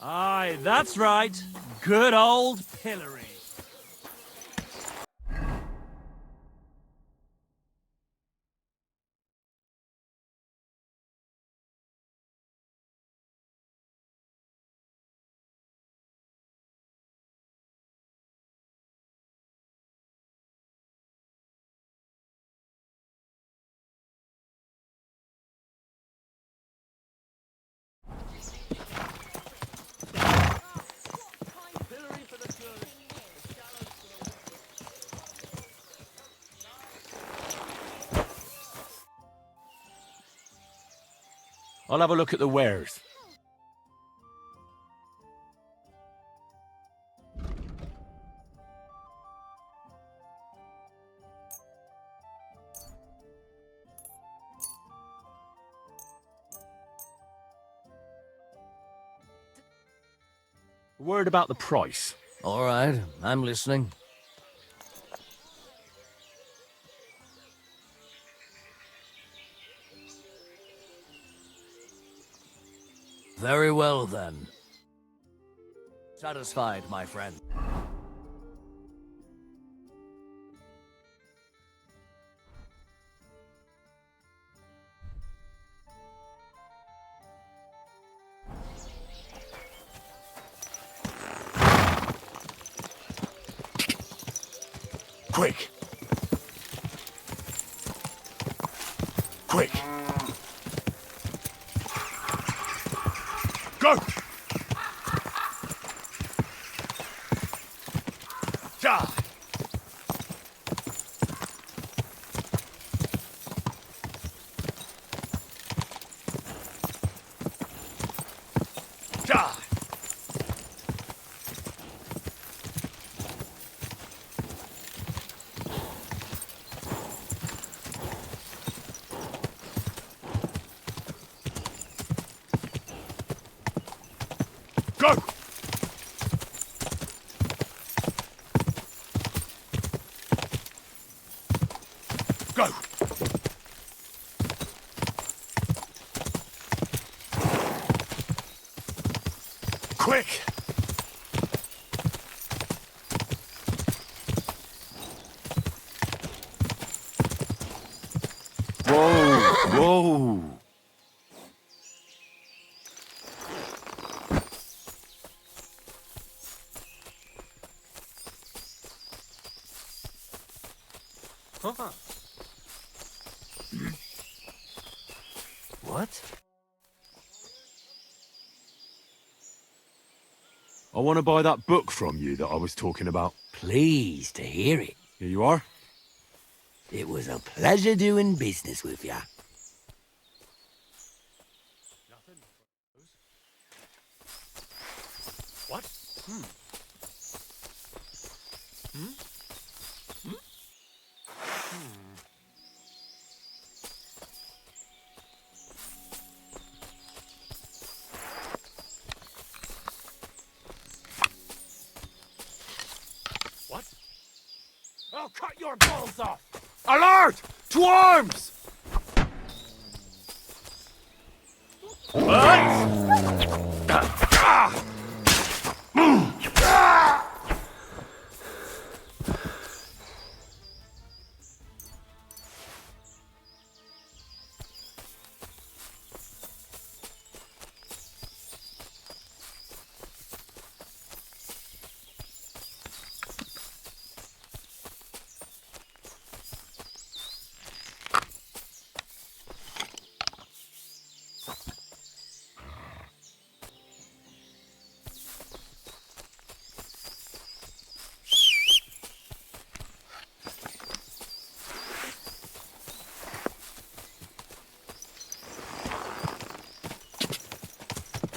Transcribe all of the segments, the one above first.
Aye, that's right. Good old pillory. I'll have a look at the wares. Word about the price. All right, I'm listening. Very well, then. Satisfied, my friend. Quick! Quick! Go! Die! Die! Go! Go! Quick! Whoa! Whoa! Huh. What? I want to buy that book from you that I was talking about. Pleased to hear it. Here you are. It was a pleasure doing business with ya. What? Hmm. Hmm? Hmm? What? I'll cut your balls off! Alert! To arms!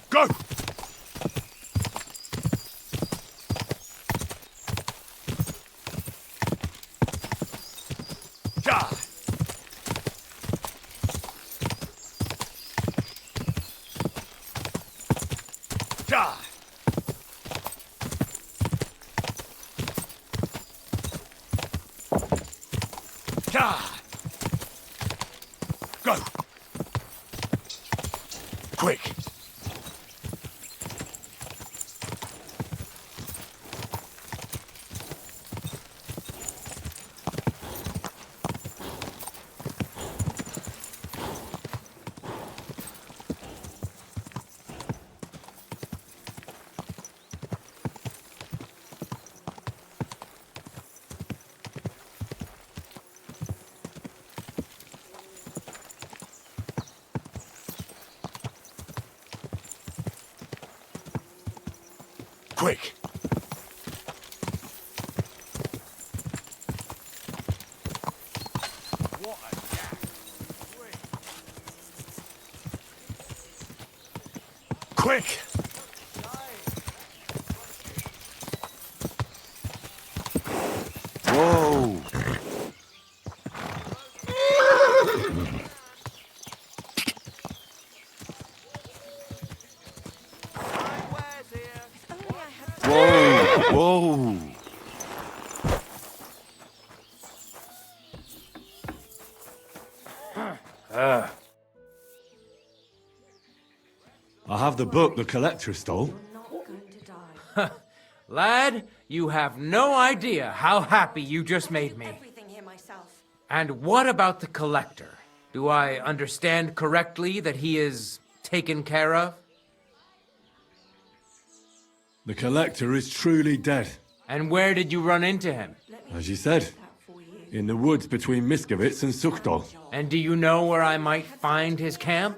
Go! Die! Die! Die! Go! Quick! Quick! Quick! Whoa! Whoa! Whoa! I have the book the collector stole. Lad, you have no idea how happy you just made me. Everything here myself. And what about the collector? Do I understand correctly that he is taken care of? The collector is truly dead. And where did you run into him? As you said, in the woods between Miskovitz and Sukdal. And do you know where I might find his camp?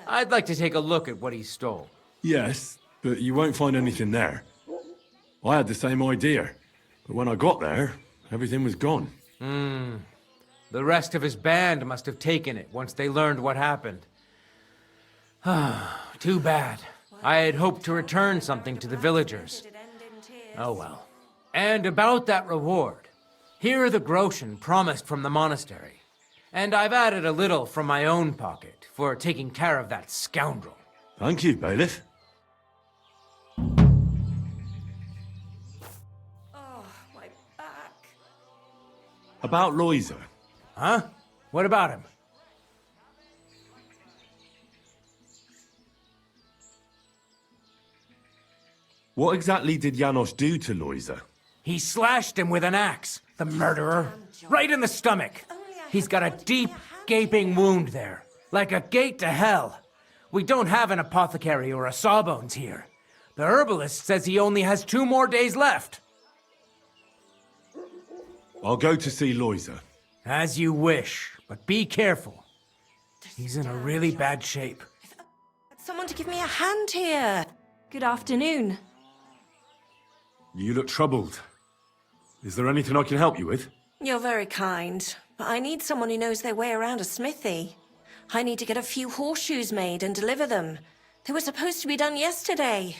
I'd like to take a look at what he stole. Yes, but you won't find anything there. I had the same idea, but when I got there, everything was gone. The rest of his band must have taken it once they learned what happened. Too bad. I had hoped to return something to the villagers. Oh well. And about that reward. Here are the groschen promised from the monastery. And I've added a little from my own pocket for taking care of that scoundrel. Thank you, bailiff. Oh, my back. About Loiser. Huh? What about him? What exactly did Janos do to Loiser? He slashed him with an axe, the murderer. Right in the stomach. He's got a deep, gaping wound there, like a gate to hell. We don't have an apothecary or a sawbones here. The herbalist says he only has 2 more days left. I'll go to see Loiser. As you wish, but be careful. He's in a really bad shape. Someone to give me a hand here. Good afternoon. You look troubled. Is there anything I can help you with? You're very kind, but I need someone who knows their way around a smithy. I need to get a few horseshoes made and deliver them. They were supposed to be done yesterday.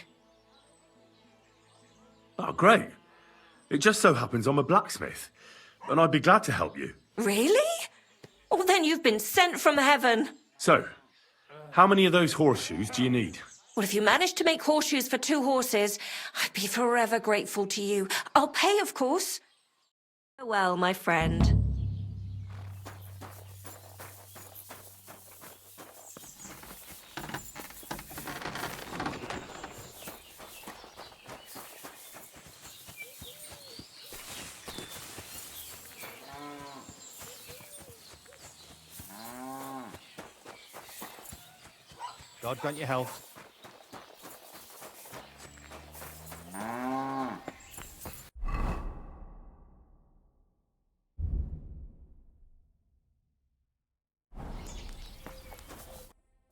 Oh, great. It just so happens I'm a blacksmith, and I'd be glad to help you. Really? Oh, then you've been sent from heaven. So, how many of those horseshoes do you need? Well, if you manage to make horseshoes for 2 horses, I'd be forever grateful to you. I'll pay, of course. Well, my friend. God grant you health.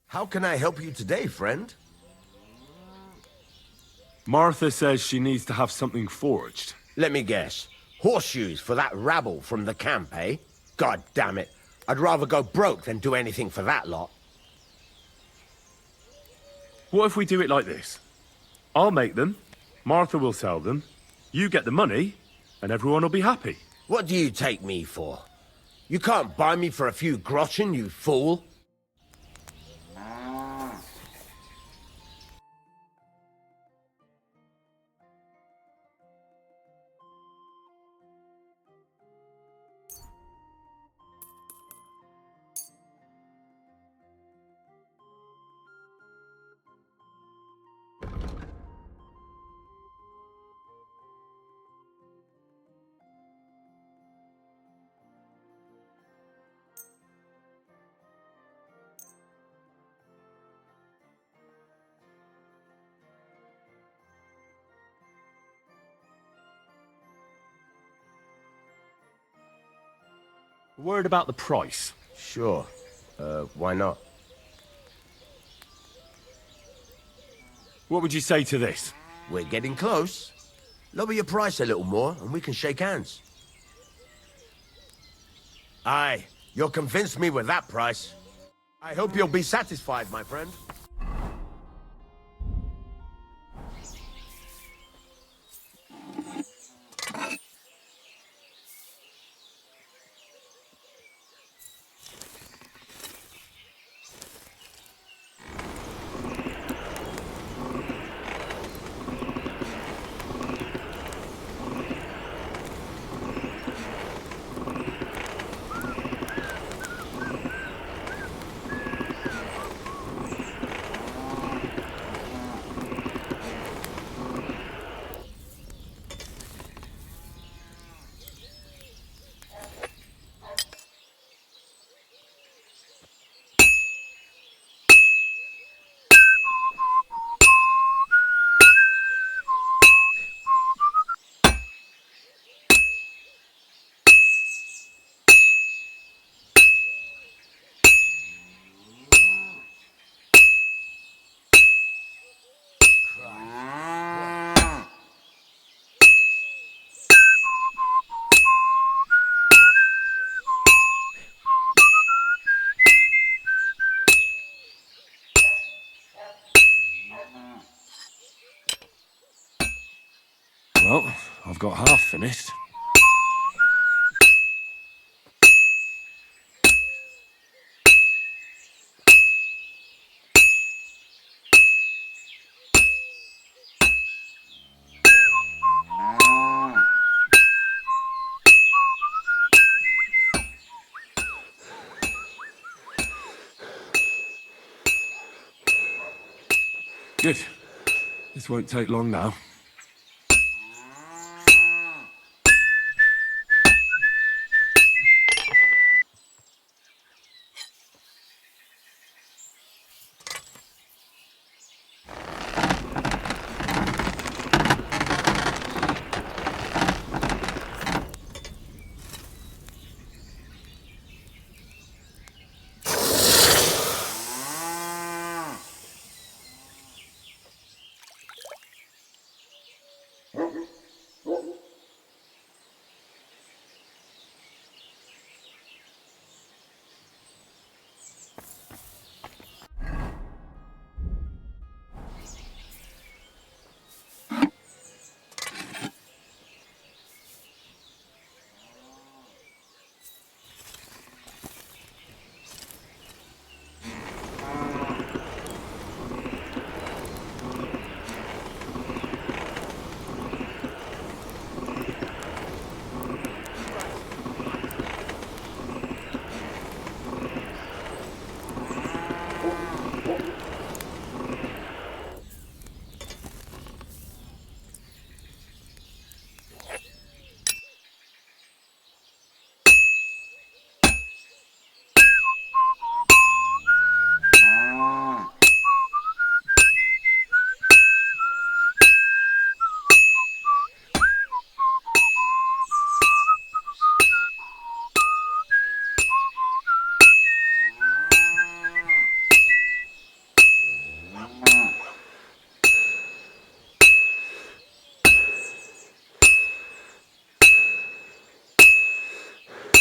How can I help you today, friend? Martha says she needs to have something forged. Let me guess. Horseshoes for that rabble from the camp, eh? God damn it. I'd rather go broke than do anything for that lot. What if we do it like this? I'll make them, Martha will sell them, you get the money, and everyone will be happy. What do you take me for? You can't buy me for a few groschen, you fool. Word about the price. Sure. Why not? What would you say to this? We're getting close. Lower your price a little more, and we can shake hands. Aye, you'll convince me with that price. I hope you'll be satisfied, my friend. Well, I've got half finished. Good. This won't take long now.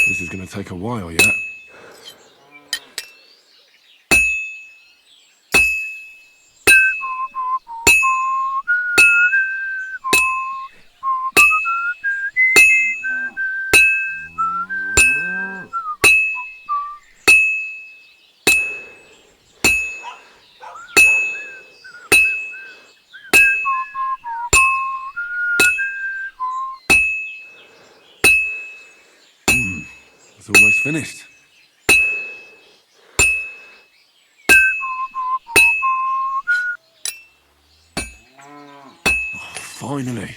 This is going to take a while yet. It's almost finished. Oh, finally.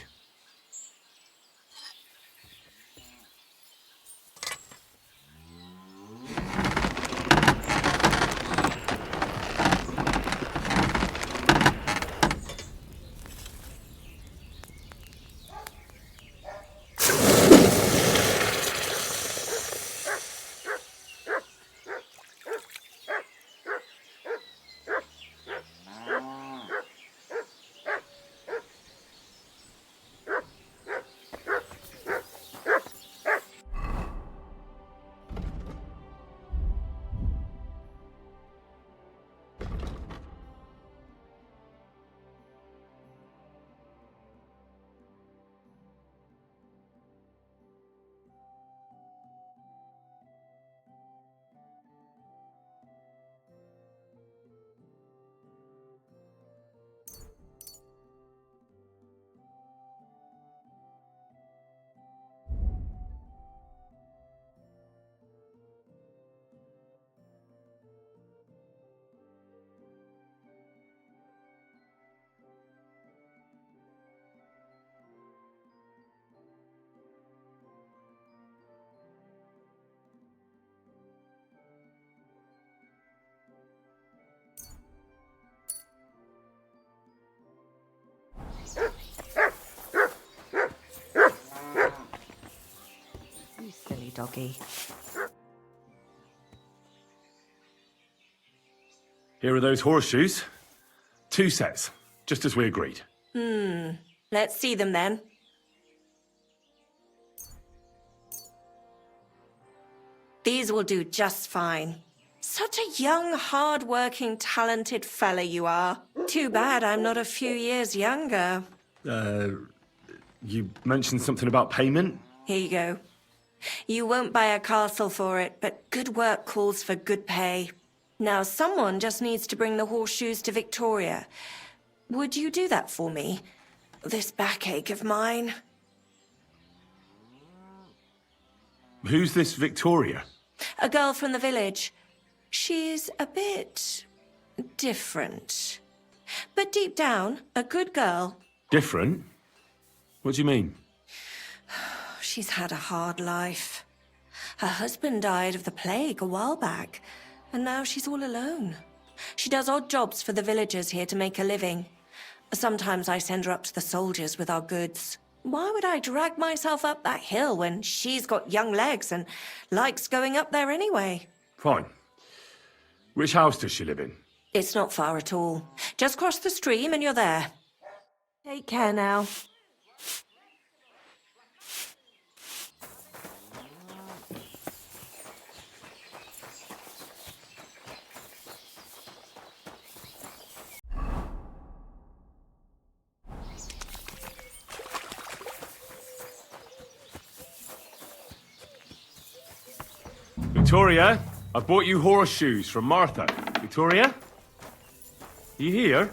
doggy. Here are those horseshoes. 2 sets, just as we agreed. Let's see them then. These will do just fine. Such a young, hard-working, talented fella you are. Too bad I'm not a few years younger. You mentioned something about payment? Here you go. You won't buy a castle for it, but good work calls for good pay. Now, someone just needs to bring the horseshoes to Victoria. Would you do that for me? This backache of mine. Who's this Victoria? A girl from the village. She's a bit different. But deep down, a good girl. Different? What do you mean? She's had a hard life. Her husband died of the plague a while back, and now she's all alone. She does odd jobs for the villagers here to make a living. Sometimes I send her up to the soldiers with our goods. Why would I drag myself up that hill when she's got young legs and likes going up there anyway? Fine. Which house does she live in? It's not far at all. Just cross the stream and you're there. Take care now. Victoria, I bought you horseshoes from Martha. Victoria? You here?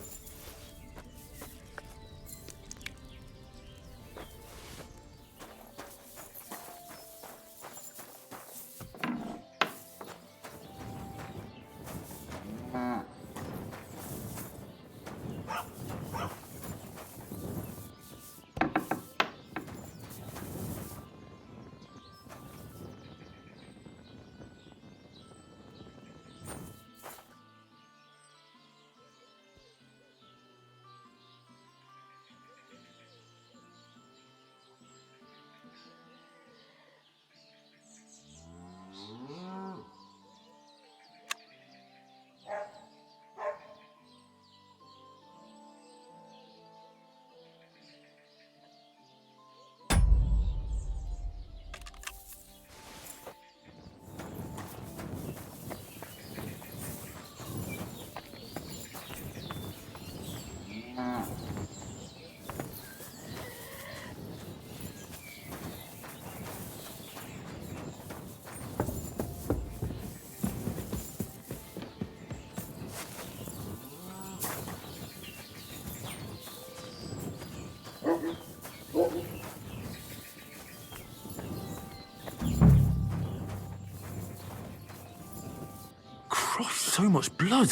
Christ, so much blood.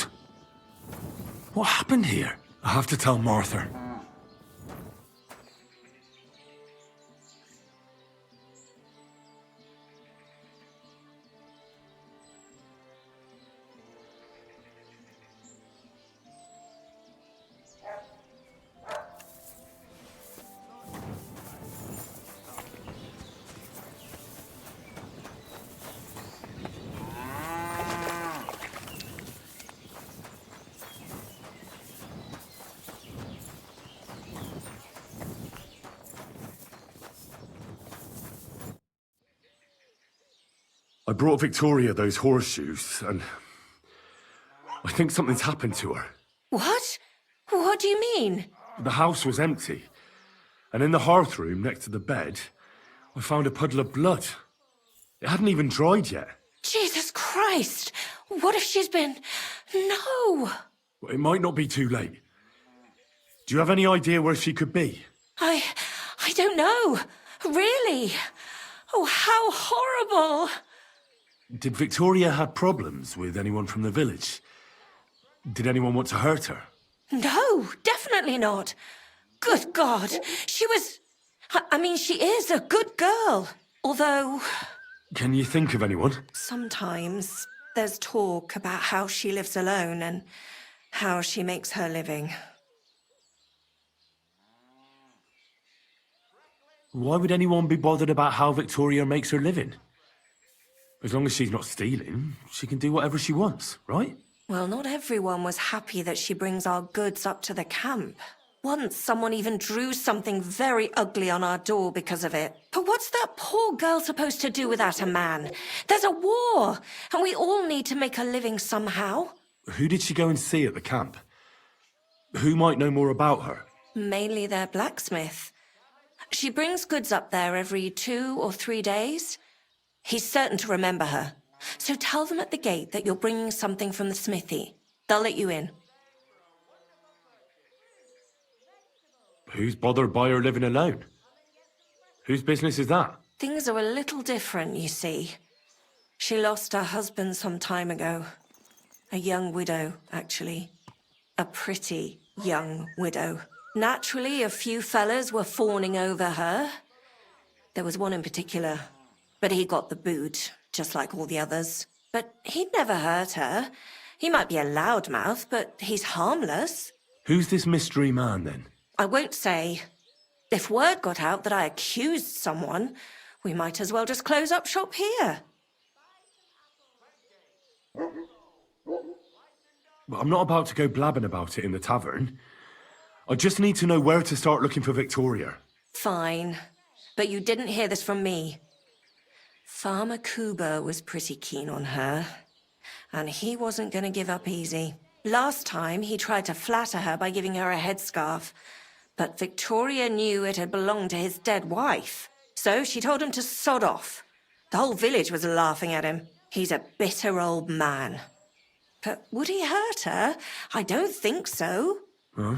What happened here? I have to tell Martha. I brought Victoria those horseshoes, and I think something's happened to her. What? What do you mean? The house was empty, and in the hearth room next to the bed, I found a puddle of blood. It hadn't even dried yet. Jesus Christ! What if she's been... No! Well, it might not be too late. Do you have any idea where she could be? I don't know. Really? Oh, how horrible! Did Victoria have problems with anyone from the village? Did anyone want to hurt her? No, definitely not. Good God, she was... I mean, she is a good girl. Although... Can you think of anyone? Sometimes there's talk about how she lives alone and how she makes her living. Why would anyone be bothered about how Victoria makes her living? As long as she's not stealing, she can do whatever she wants, right? Well, not everyone was happy that she brings our goods up to the camp. Once, someone even drew something very ugly on our door because of it. But what's that poor girl supposed to do without a man? There's a war, and we all need to make a living somehow. Who did she go and see at the camp? Who might know more about her? Mainly their blacksmith. She brings goods up there every 2 or 3 days. He's certain to remember her. So tell them at the gate that you're bringing something from the smithy. They'll let you in. Who's bothered by her living alone? Whose business is that? Things are a little different, you see. She lost her husband some time ago. A young widow, actually. A pretty young widow. Naturally, a few fellas were fawning over her. There was one in particular, but he got the boot, just like all the others. But he'd never hurt her. He might be a loudmouth, but he's harmless. Who's this mystery man, then? I won't say. If word got out that I accused someone, we might as well just close up shop here. Well, I'm not about to go blabbing about it in the tavern. I just need to know where to start looking for Victoria. Fine. But you didn't hear this from me. Farmer Kuba was pretty keen on her. And he wasn't going to give up easy. Last time, he tried to flatter her by giving her a headscarf. But Victoria knew it had belonged to his dead wife. So she told him to sod off. The whole village was laughing at him. He's a bitter old man. But would he hurt her? I don't think so. Huh?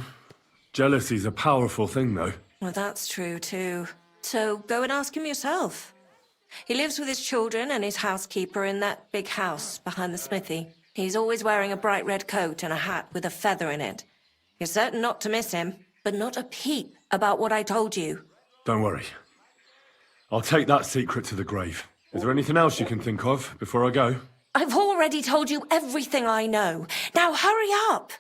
Jealousy's a powerful thing, though. Well, that's true, too. So go and ask him yourself. He lives with his children and his housekeeper in that big house behind the smithy. He's always wearing a bright red coat and a hat with a feather in it. You're certain not to miss him, but not a peep about what I told you. Don't worry. I'll take that secret to the grave. Is there anything else you can think of before I go? I've already told you everything I know. Now hurry up!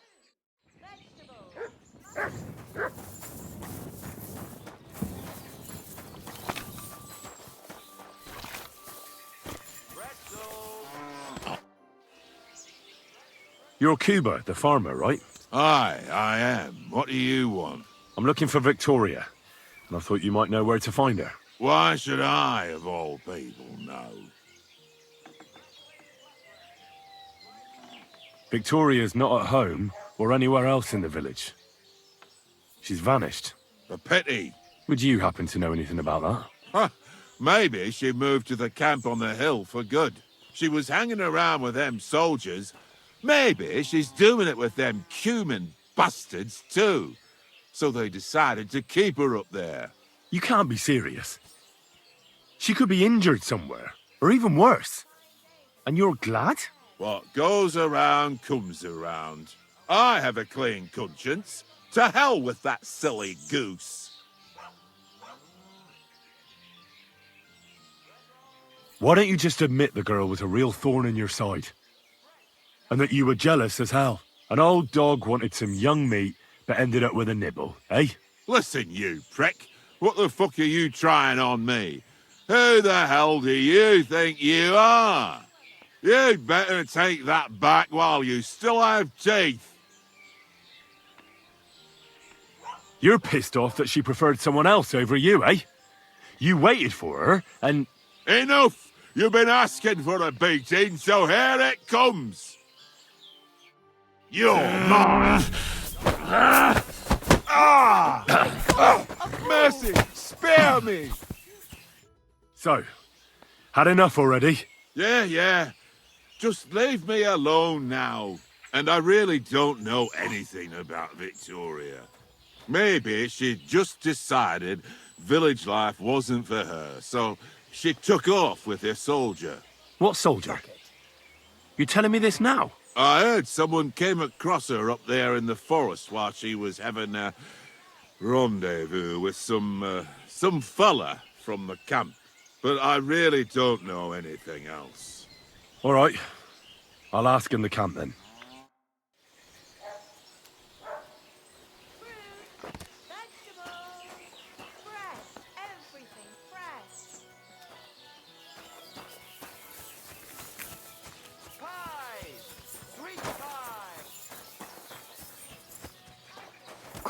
You're Cuba, the farmer, right? Aye, I am. What do you want? I'm looking for Victoria, and I thought you might know where to find her. Why should I, of all people, know? Victoria's not at home or anywhere else in the village. She's vanished. A pity. Would you happen to know anything about that? Huh. Maybe she moved to the camp on the hill for good. She was hanging around with them soldiers. Maybe she's doing it with them cumin bastards too. So they decided to keep her up there. You can't be serious. She could be injured somewhere, or even worse. And you're glad? What goes around comes around. I have a clean conscience. To hell with that silly goose. Why don't you just admit the girl was a real thorn in your side? And that you were jealous as hell. An old dog wanted some young meat, but ended up with a nibble, eh? Listen, you prick. What the fuck are you trying on me? Who the hell do you think you are? You'd better take that back while you still have teeth. You're pissed off that she preferred someone else over you, eh? You waited for her, and... Enough! You've been asking for a beating, so here it comes! You're mine! Mercy! Spare me! So, had enough already? Yeah. Just leave me alone now. And I really don't know anything about Victoria. Maybe she just decided village life wasn't for her, so she took off with her soldier. What soldier? You're telling me this now? I heard someone came across her up there in the forest while she was having a rendezvous with some fella from the camp. But I really don't know anything else. All right. I'll ask in the camp then.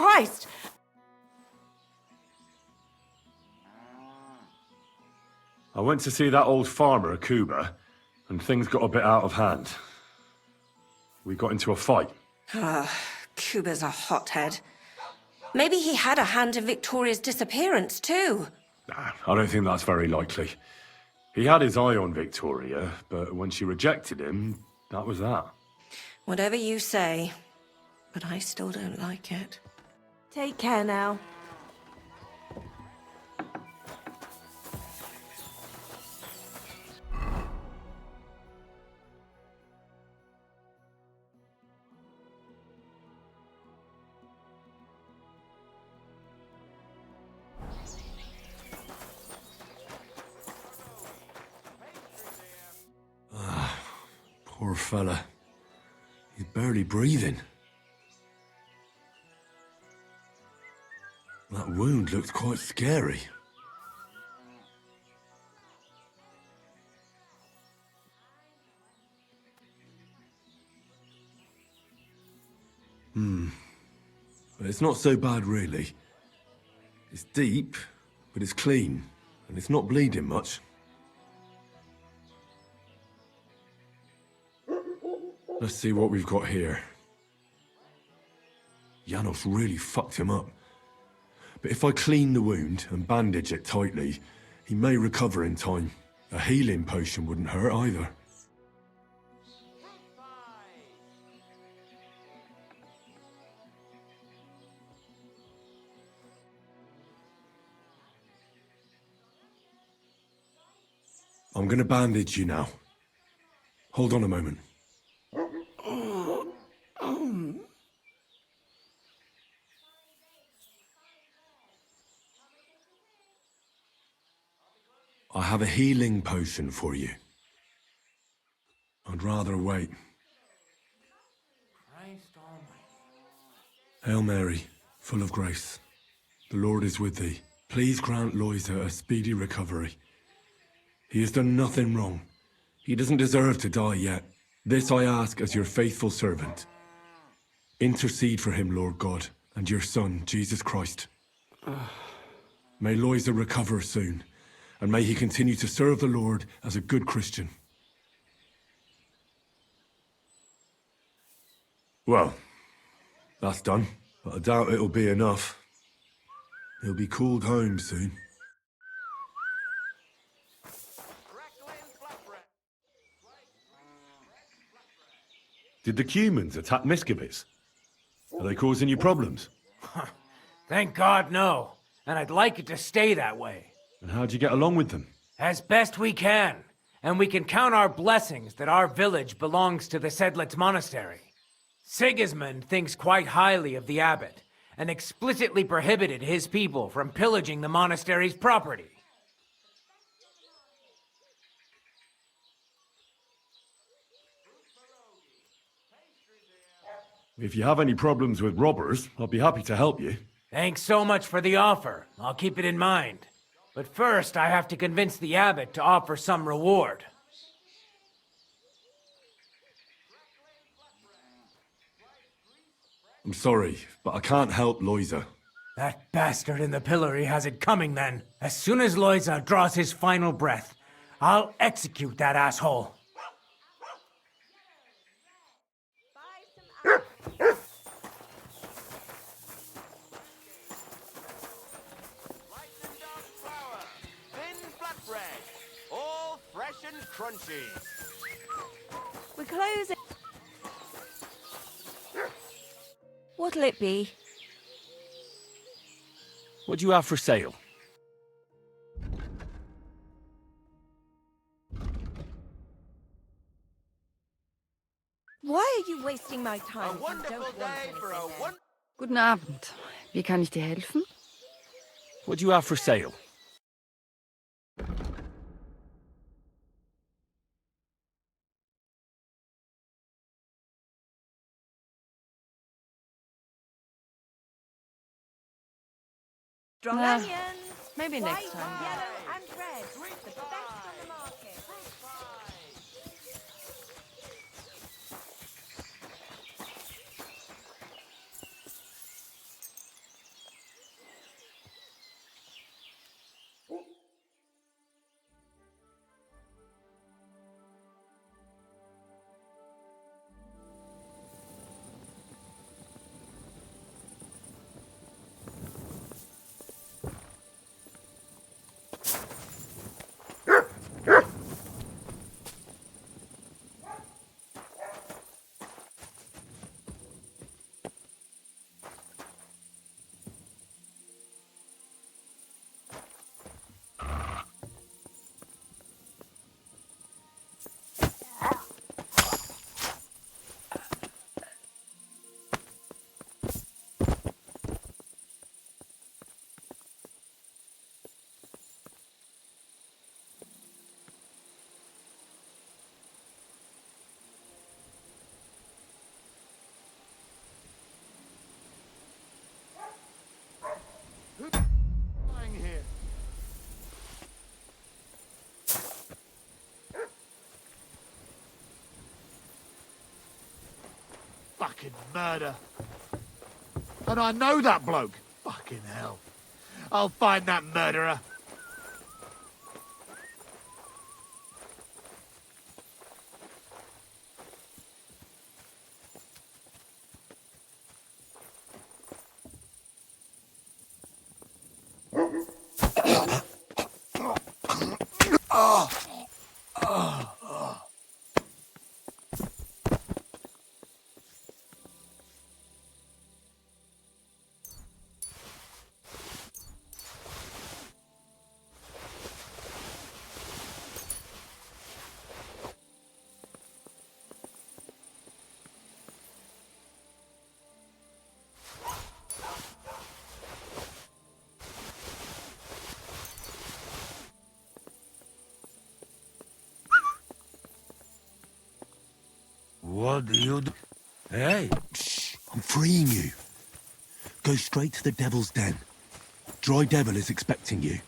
Christ! I went to see that old farmer, Cuba, and things got a bit out of hand. We got into a fight. Cuba's a hothead. Maybe he had a hand in Victoria's disappearance, too. Nah, I don't think that's very likely. He had his eye on Victoria, but when she rejected him, that was that. Whatever you say, but I still don't like it. Take care now. Poor fella. He's barely breathing. That wound looked quite scary. But it's not so bad, really. It's deep, but it's clean, and it's not bleeding much. Let's see what we've got here. Janos really fucked him up. But if I clean the wound and bandage it tightly, he may recover in time. A healing potion wouldn't hurt either. I'm gonna bandage you now. Hold on a moment. I have a healing potion for you. I'd rather wait. Christ almighty. Hail Mary, full of grace. The Lord is with thee. Please grant Loisa a speedy recovery. He has done nothing wrong. He doesn't deserve to die yet. This I ask as your faithful servant. Intercede for him, Lord God, and your Son, Jesus Christ. May Loisa recover soon, and may he continue to serve the Lord as a good Christian. Well, that's done, but I doubt it'll be enough. He'll be called home soon. Did the Cumans attack Miscavige? Are they causing you problems? Thank God, no. And I'd like it to stay that way. And how'd you get along with them? As best we can. And we can count our blessings that our village belongs to the Sedlitz Monastery. Sigismund thinks quite highly of the abbot, and explicitly prohibited his people from pillaging the monastery's property. If you have any problems with robbers, I'll be happy to help you. Thanks so much for the offer. I'll keep it in mind. But first, I have to convince the abbot to offer some reward. I'm sorry, but I can't help Loisa. That bastard in the pillory has it coming then. As soon as Loisa draws his final breath, I'll execute that asshole. Crunchy. We're closing. What'll it be? What do you have for sale? Why are you wasting my time? A wonderful day for a one. Guten Abend. Wie kann ich dir helfen? What do you have for sale? Strong Nah, onions. maybe next White, time. yellow, and red. The best on the market. Fucking murder. And I know that bloke. Fucking hell. I'll find that murderer. What do you do? Hey! Shh! I'm freeing you. Go straight to the Devil's Den. Dry Devil is expecting you.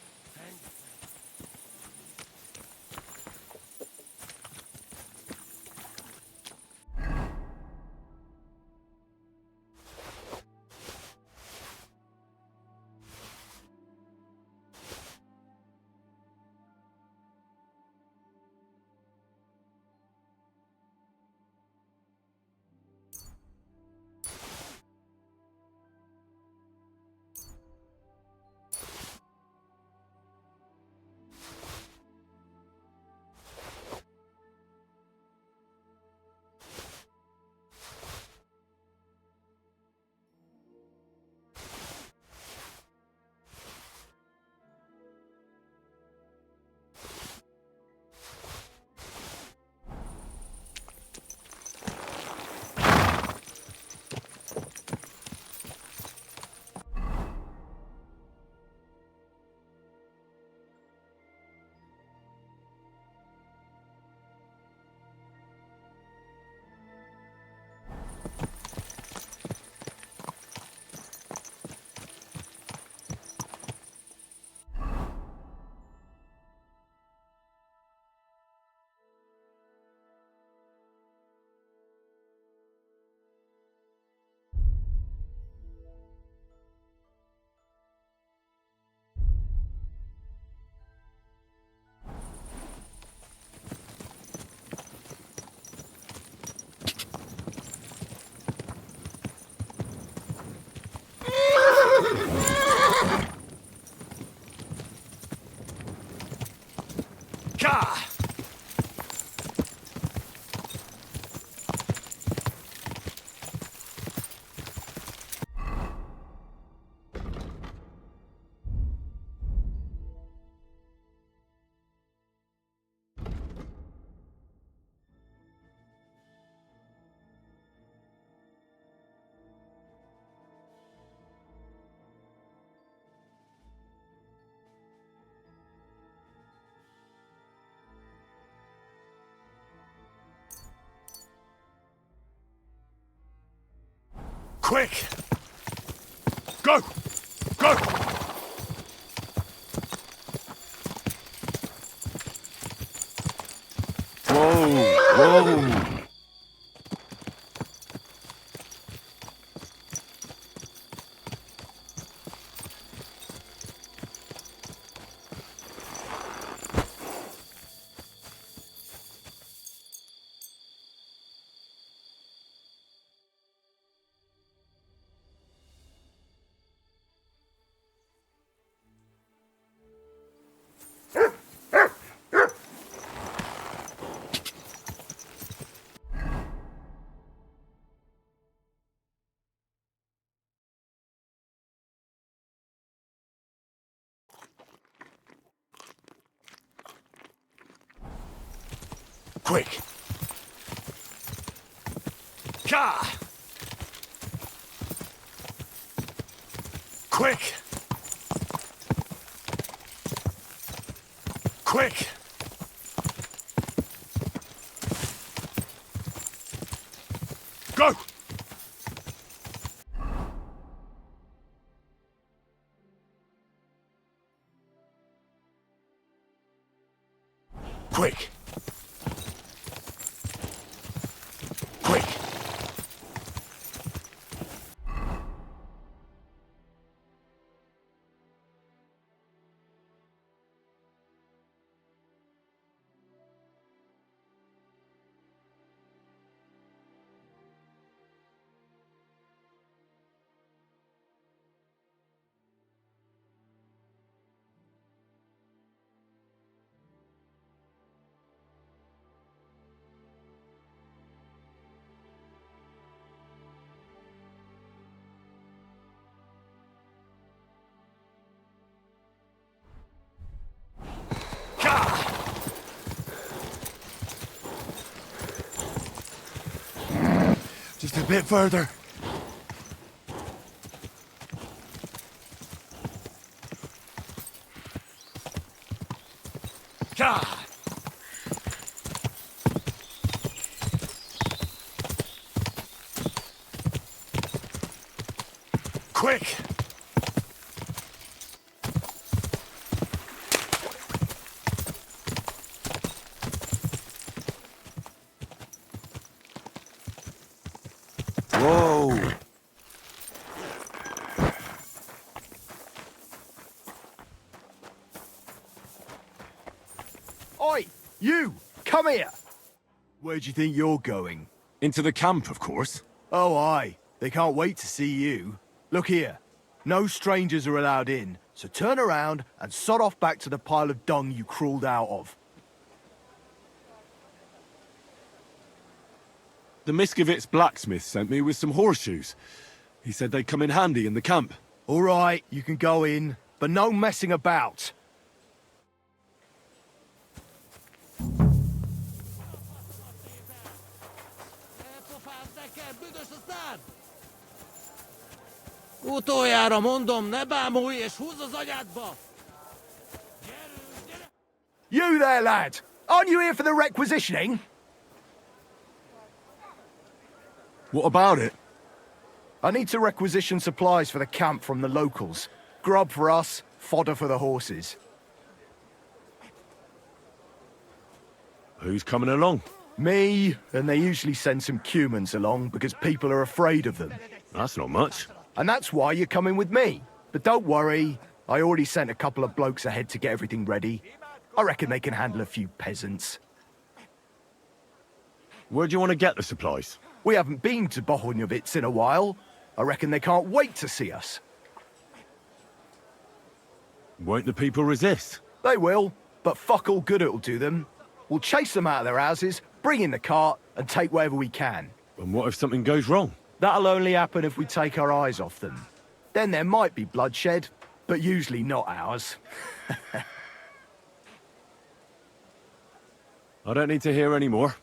Quick! Go! Go! Whoa! Whoa! Quick! Ka! Quick! Quick! Go! Quick! Quick! Just a bit further. God. Quick! Whoa! Oi! You! Come here! Where do you think you're going? Into the camp, of course. Oh, aye. They can't wait to see you. Look here. No strangers are allowed in, so turn around and sod off back to the pile of dung you crawled out of. The Miskovitz blacksmith sent me with some horseshoes. He said they'd come in handy in the camp. All right, you can go in, but no messing about. Utoljára mondom, ne bámulj és húzz az agyádba! You there, lad! Aren't you here for the requisitioning? What about it? I need to requisition supplies for the camp from the locals. Grub for us, fodder for the horses. Who's coming along? Me, and they usually send some humans along because people are afraid of them. That's not much. And that's why you're coming with me. But don't worry, I already sent a couple of blokes ahead to get everything ready. I reckon they can handle a few peasants. Where do you want to get the supplies? We haven't been to Bohemia in a while. I reckon they can't wait to see us. Won't the people resist? They will, but fuck all good it'll do them. We'll chase them out of their houses, bring in the cart, and take whatever we can. And what if something goes wrong? That'll only happen if we take our eyes off them. Then there might be bloodshed, but usually not ours. I don't need to hear any more.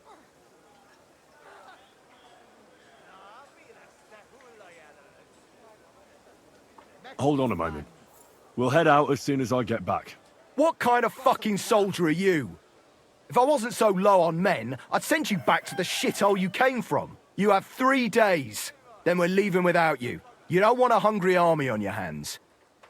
Hold on a moment. We'll head out as soon as I get back. What kind of fucking soldier are you? If I wasn't so low on men, I'd send you back to the shithole you came from. You have 3 days. Then we're leaving without you. You don't want a hungry army on your hands.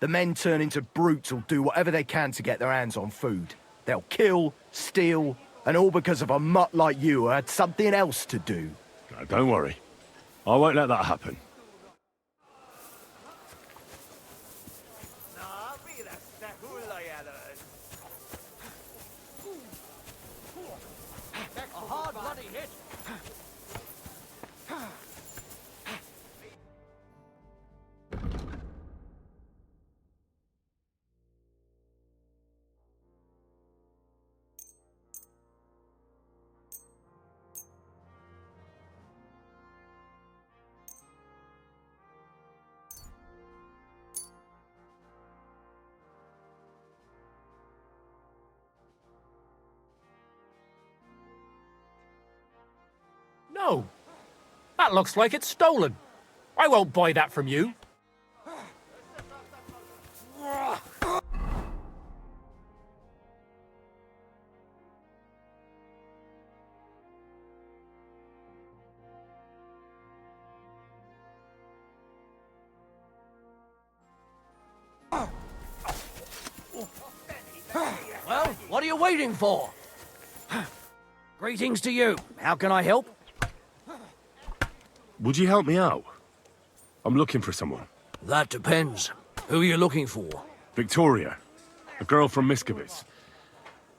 The men turn into brutes who'll do whatever they can to get their hands on food. They'll kill, steal, and all because of a mutt like you who had something else to do. No, don't worry. I won't let that happen. No. That looks like it's stolen. I won't buy that from you. Well, what are you waiting for? Greetings to you. How can I help? Would you help me out? I'm looking for someone. That depends. Who are you looking for? Victoria, a girl from Miskovitz.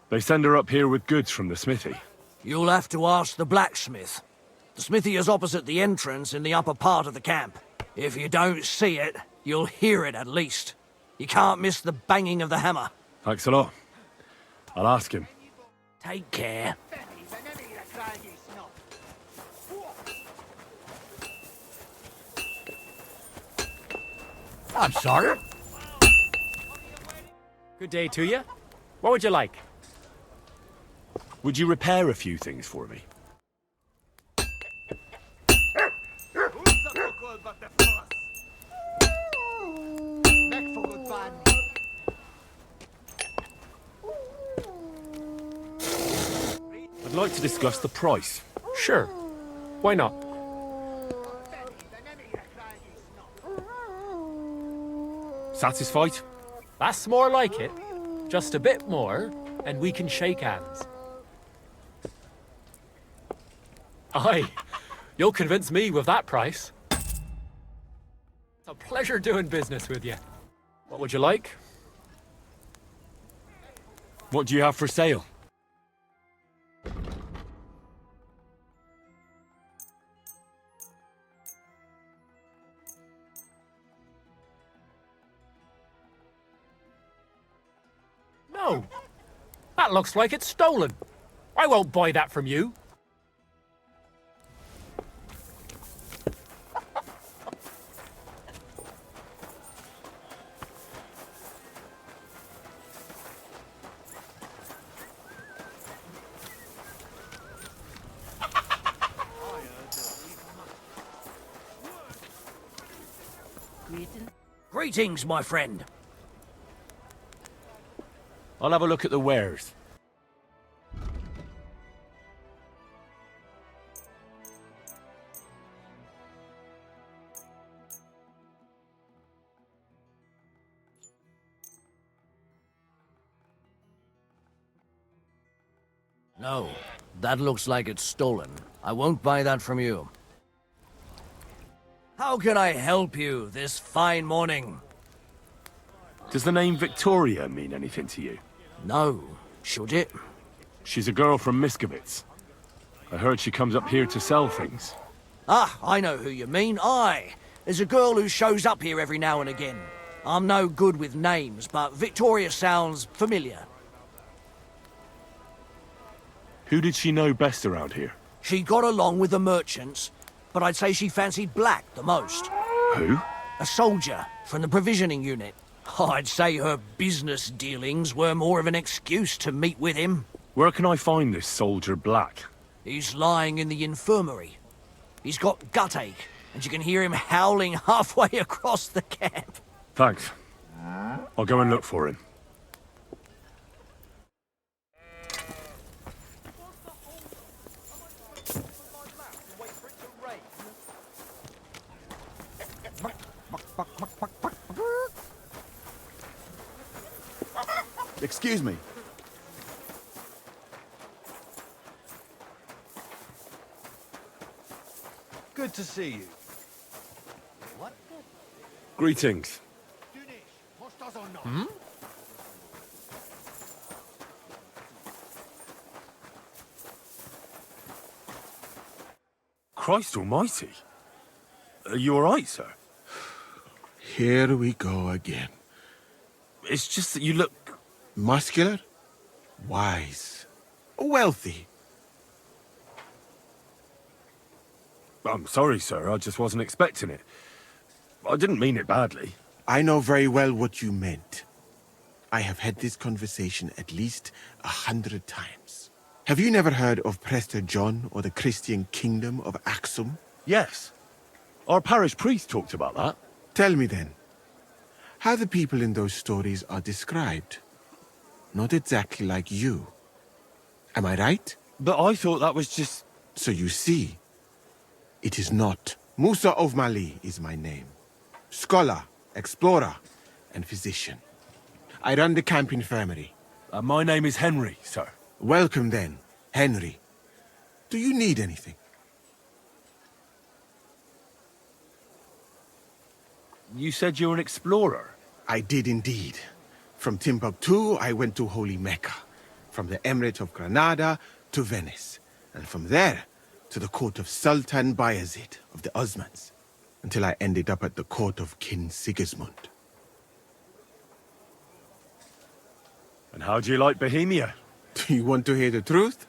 They send her up here with goods from the smithy. You'll have to ask the blacksmith. The smithy is opposite the entrance in the upper part of the camp. If you don't see it, you'll hear it at least. You can't miss the banging of the hammer. Thanks a lot. I'll ask him. Take care. I'm sorry. Good day to you. What would you like? Would you repair a few things for me? I'd like to discuss the price. Sure. Why not? Satisfied? That's more like it. Just a bit more, and we can shake hands. Aye, you'll convince me with that price. It's a pleasure doing business with you. What would you like? What do you have for sale? No. That looks like it's stolen. I won't buy that from you. Greetings, my friend. I'll have a look at the wares. No, that looks like it's stolen. I won't buy that from you. How can I help you this fine morning? Does the name Victoria mean anything to you? No. Should it? She's a girl from Miskovitz. I heard she comes up here to sell things. Ah, I know who you mean. Aye. There's a girl who shows up here every now and again. I'm no good with names, but Victoria sounds familiar. Who did she know best around here? She got along with the merchants, but I'd say she fancied Black the most. Who? A soldier from the provisioning unit. I'd say her business dealings were more of an excuse to meet with him. Where can I find this soldier Black? He's lying in the infirmary. He's got gut ache, and you can hear him howling halfway across the camp. Thanks. I'll go and look for him. Excuse me. Good to see you. What? Greetings. Hmm? Christ almighty. Are you alright, sir? Here we go again. It's just that you look... Muscular, wise, wealthy. I'm sorry, sir. I just wasn't expecting it. I didn't mean it badly. I know very well what you meant. I have had this conversation at least 100 times. Have you never heard of Prester John or the Christian Kingdom of Axum? Yes. Our parish priest talked about that. Tell me then, how the people in those stories are described. Not exactly like you. Am I right? But I thought that was just... So you see, it is not. Musa of Mali is my name. Scholar, explorer, and physician. I run the camp infirmary. My name is Henry, sir. Welcome then, Henry. Do you need anything? You said you're an explorer? I did indeed. From Timbuktu, I went to Holy Mecca. From the Emirate of Granada to Venice. And from there, to the court of Sultan Bayezid of the Osmans. Until I ended up at the court of King Sigismund. And how do you like Bohemia? Do you want to hear the truth?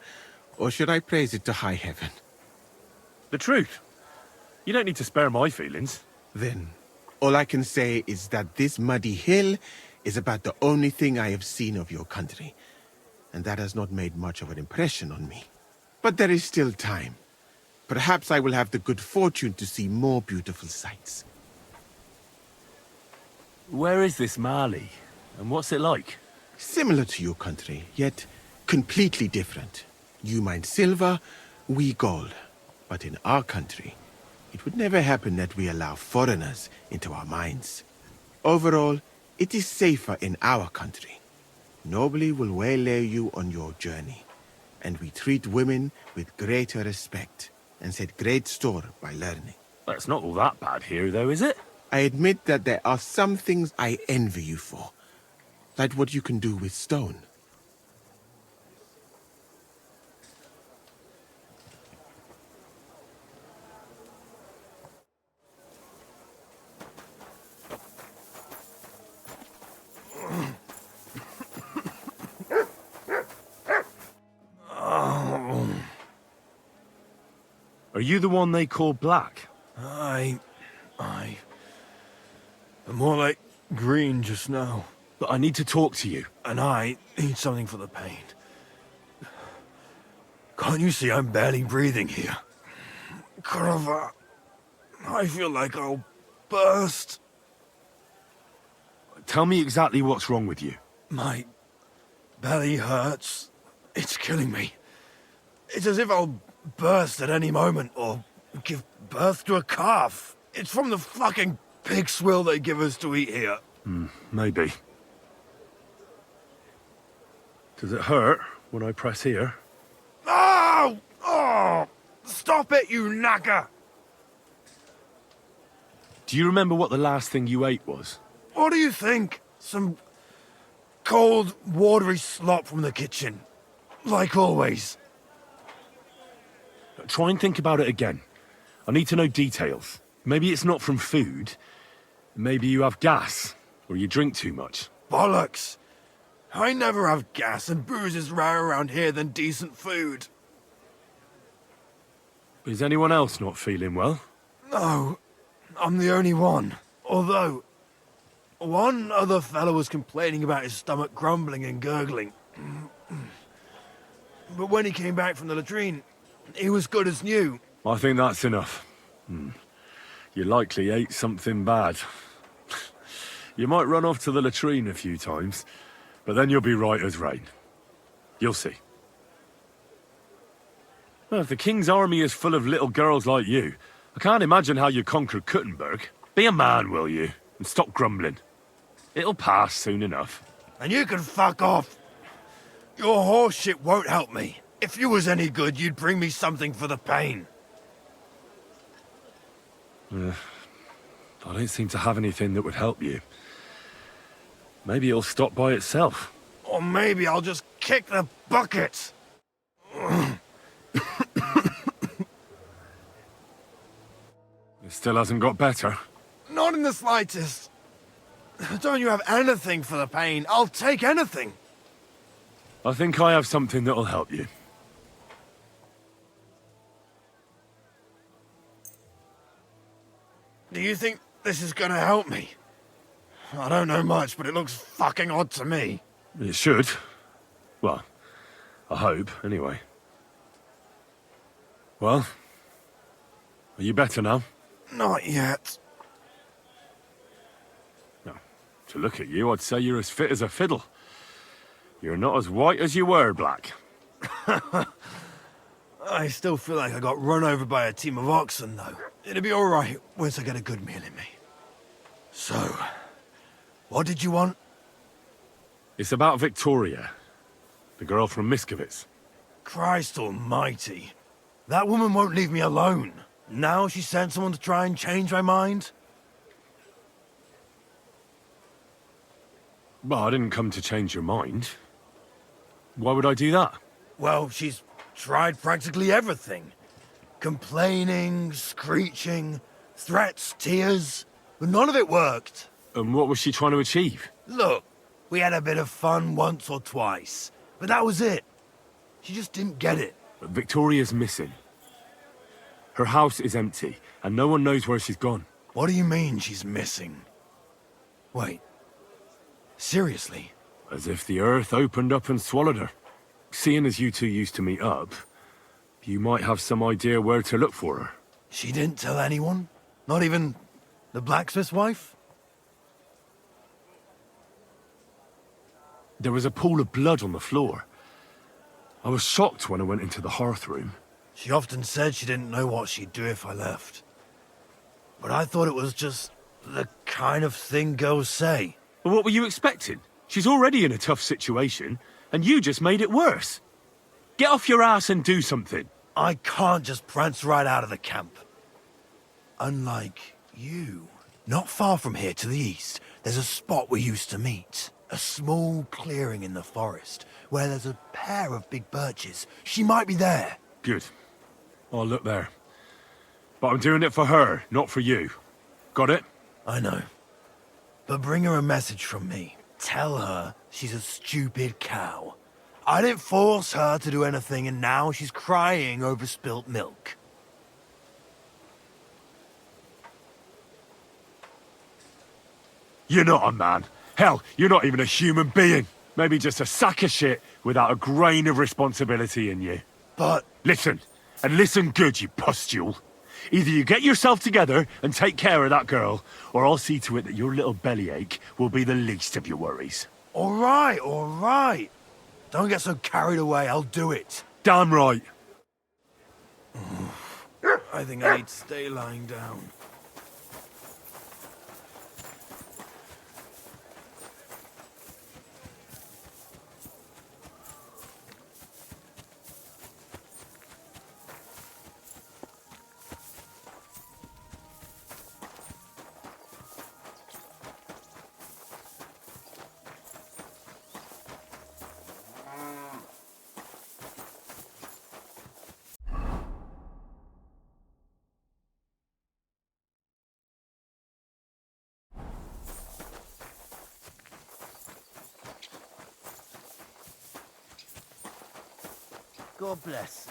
Or should I praise it to high heaven? The truth? You don't need to spare my feelings. Then, all I can say is that this muddy hill is about the only thing I have seen of your country. And that has not made much of an impression on me. But there is still time. Perhaps I will have the good fortune to see more beautiful sights. Where is this Mali? And what's it like? Similar to your country, yet completely different. You mine silver, we gold. But in our country, it would never happen that we allow foreigners into our mines. Overall, it is safer in our country. Nobody will waylay you on your journey. And we treat women with greater respect and set great store by learning. Well, it's not all that bad here, though, is it? I admit that there are some things I envy you for. Like what you can do with stone. Are you the one they call Black? I'm more like green just now. But I need to talk to you. And I need something for the pain. Can't you see I'm barely breathing here? Carve, I feel like I'll burst. Tell me exactly what's wrong with you. My belly hurts. It's killing me. It's as if I'll burst at any moment or give birth to a calf. It's from the fucking pig swill they give us to eat here. Maybe. Does it hurt when I press here? Oh! Oh! Stop it, you knacker! Do you remember what the last thing you ate was? What do you think? Some cold, watery slop from the kitchen. Like always. Try and think about it again. I need to know details. Maybe it's not from food. Maybe you have gas, or you drink too much. Bollocks! I never have gas, and booze is rarer around here than decent food. Is anyone else not feeling well? No, I'm the only one. Although, one other fellow was complaining about his stomach grumbling and gurgling. But when he came back from the latrine, he was good as new. I think that's enough. You likely ate something bad. You might run off to the latrine a few times, but then you'll be right as rain. You'll see. Well, if the King's army is full of little girls like you, I can't imagine how you conquered Kuttenberg. Be a man, will you? And stop grumbling. It'll pass soon enough. And you can fuck off. Your horse shit won't help me. If you was any good, you'd bring me something for the pain. I don't seem to have anything that would help you. Maybe it'll stop by itself. Or maybe I'll just kick the bucket. It still hasn't got better. Not in the slightest. Don't you have anything for the pain? I'll take anything. I think I have something that'll help you. Do you think this is gonna help me? I don't know much, but it looks fucking odd to me. It should. Well, I hope, anyway. Well, are you better now? Not yet. No. To look at you, I'd say you're as fit as a fiddle. You're not as white as you were, Black. I still feel like I got run over by a team of oxen, though. It'll be all right once I get a good meal in me. So, what did you want? It's about Victoria, the girl from Miskovitz. Christ almighty. That woman won't leave me alone. Now she sent someone to try and change my mind? Well, I didn't come to change your mind. Why would I do that? Well, she's tried practically everything. Complaining, screeching, threats, tears, but none of it worked. And what was she trying to achieve? Look, we had a bit of fun once or twice, but that was it. She just didn't get it. But Victoria's missing. Her house is empty, and no one knows where she's gone. What do you mean she's missing? Wait. Seriously? As if the earth opened up and swallowed her. Seeing as you two used to meet up, you might have some idea where to look for her. She didn't tell anyone? Not even the blacksmith's wife? There was a pool of blood on the floor. I was shocked when I went into the hearth room. She often said she didn't know what she'd do if I left. But I thought it was just the kind of thing girls say. Well, what were you expecting? She's already in a tough situation, and you just made it worse. Get off your ass and do something. I can't just prance right out of the camp. Unlike you. Not far from here to the east, there's a spot we used to meet. A small clearing in the forest, where there's a pair of big birches. She might be there. Good. I'll look there. But I'm doing it for her, not for you. Got it? I know. But bring her a message from me. Tell her she's a stupid cow. I didn't force her to do anything, and now she's crying over spilt milk. You're not a man. Hell, you're not even a human being. Maybe just a sack of shit without a grain of responsibility in you. But... Listen, and listen good, you pustule. Either you get yourself together and take care of that girl, or I'll see to it that your little bellyache will be the least of your worries. All right. Don't get so carried away, I'll do it. Damn right. I think I need to stay lying down. God bless.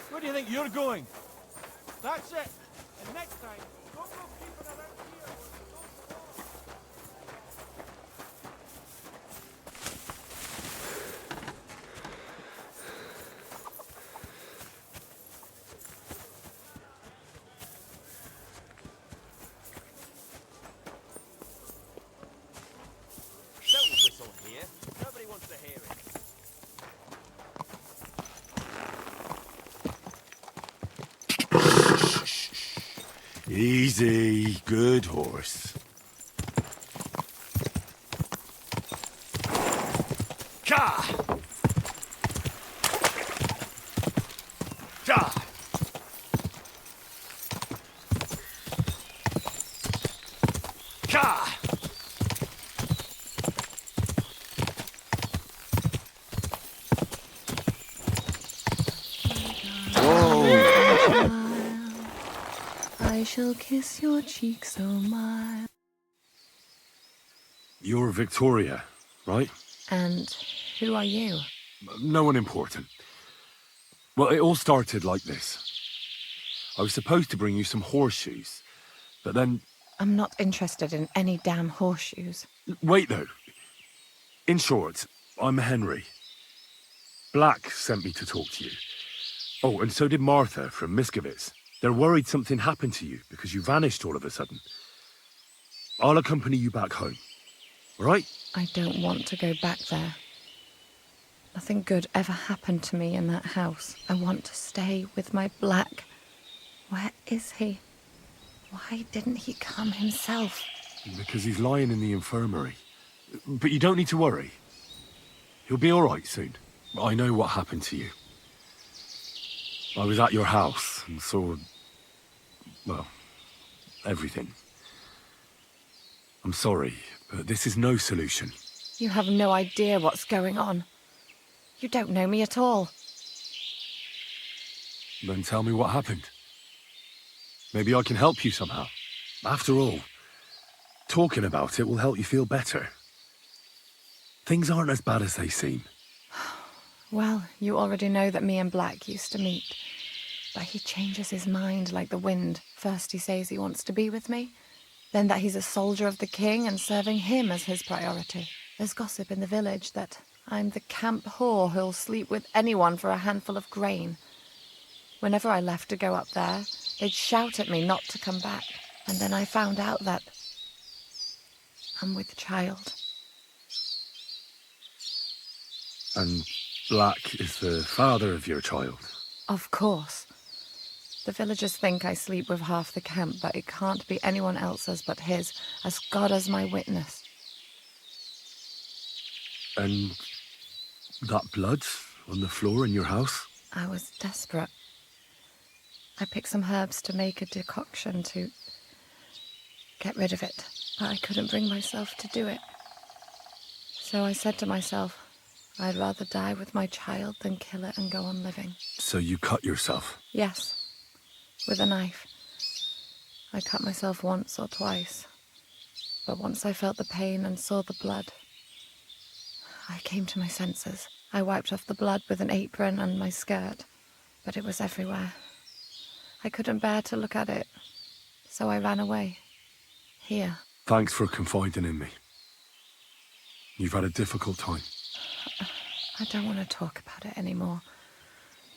Where do you think you're going? That's it. And next time, don't go creeping around here. Don't whistle here. Nobody wants to hear it. Easy, good horse. Ka! Da! Ka! I shall kiss your cheek so mild. You're Victoria, right? And who are you? No one important. Well, it all started like this. I was supposed to bring you some horseshoes, but then... I'm not interested in any damn horseshoes. Wait, though. In short, I'm Henry. Black sent me to talk to you. Oh, and so did Martha from Miskovitz. They're worried something happened to you because you vanished all of a sudden. I'll accompany you back home. All right? I don't want to go back there. Nothing good ever happened to me in that house. I want to stay with my Black. Where is he? Why didn't he come himself? Because he's lying in the infirmary. But you don't need to worry. He'll be all right soon. I know what happened to you. I was at your house and saw... well, everything. I'm sorry, but this is no solution. You have no idea what's going on. You don't know me at all. Then tell me what happened. Maybe I can help you somehow. After all, talking about it will help you feel better. Things aren't as bad as they seem. Well, you already know that me and Black used to meet. But he changes his mind like the wind. First he says he wants to be with me, then that he's a soldier of the king and serving him as his priority. There's gossip in the village that I'm the camp whore who'll sleep with anyone for a handful of grain. Whenever I left to go up there, they'd shout at me not to come back. And then I found out that I'm with child. And Black is the father of your child? Of course. The villagers think I sleep with half the camp, but it can't be anyone else's but his, as God is my witness. And that blood on the floor in your house? I was desperate. I picked some herbs to make a decoction to get rid of it, but I couldn't bring myself to do it. So I said to myself, I'd rather die with my child than kill it and go on living. So you cut yourself? Yes, with a knife. I cut myself once or twice, but once I felt the pain and saw the blood, I came to my senses. I wiped off the blood with an apron and my skirt, but it was everywhere. I couldn't bear to look at it, so I ran away. Here. Thanks for confiding in me. You've had a difficult time. I don't want to talk about it anymore.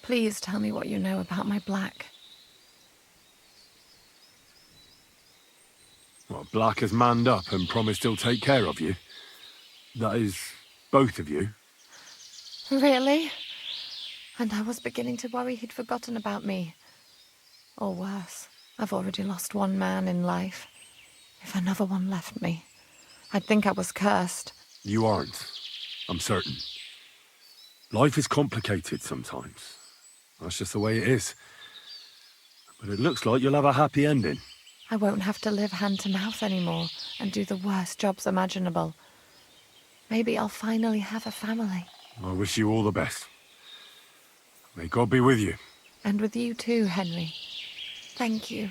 Please tell me what you know about my Black. Well, Black has manned up and promised he'll take care of you. That is, both of you. Really? And I was beginning to worry he'd forgotten about me. Or worse, I've already lost one man in life. If another one left me, I'd think I was cursed. You aren't. I'm certain. Life is complicated sometimes. That's just the way it is. But it looks like you'll have a happy ending. I won't have to live hand to mouth anymore and do the worst jobs imaginable. Maybe I'll finally have a family. I wish you all the best. May God be with you. And with you too, Henry. Thank you.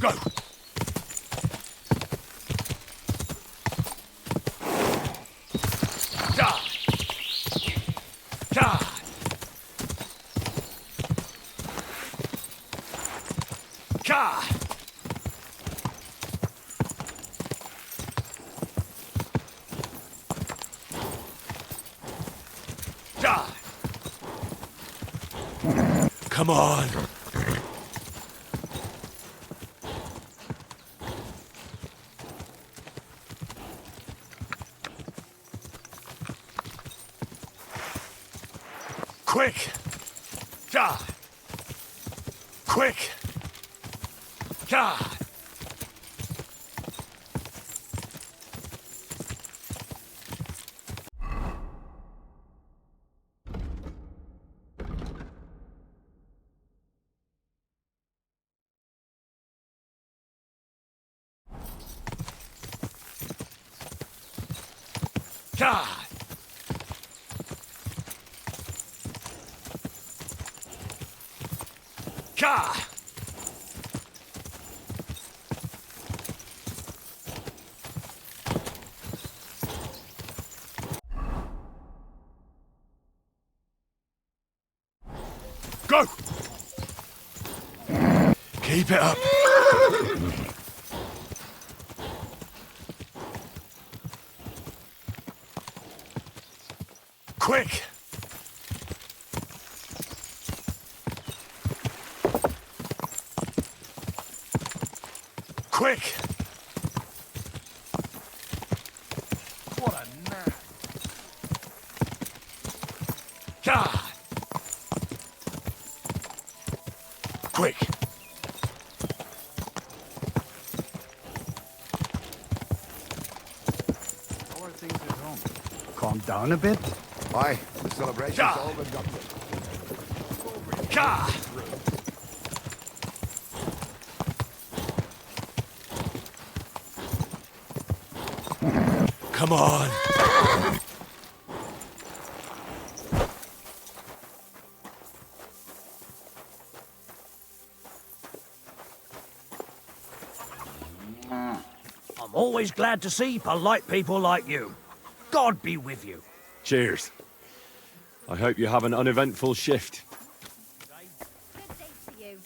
Go! Come on! Quick! God! Quick! God! God! God! Go! Keep it up. Quick! Quick! What a knack. God! Quick! How are things at home? Calm down a bit. Aye, the celebration's all but got God! Come on! I'm always glad to see polite people like you. God be with you. Cheers. I hope you have an uneventful shift. Good day to you.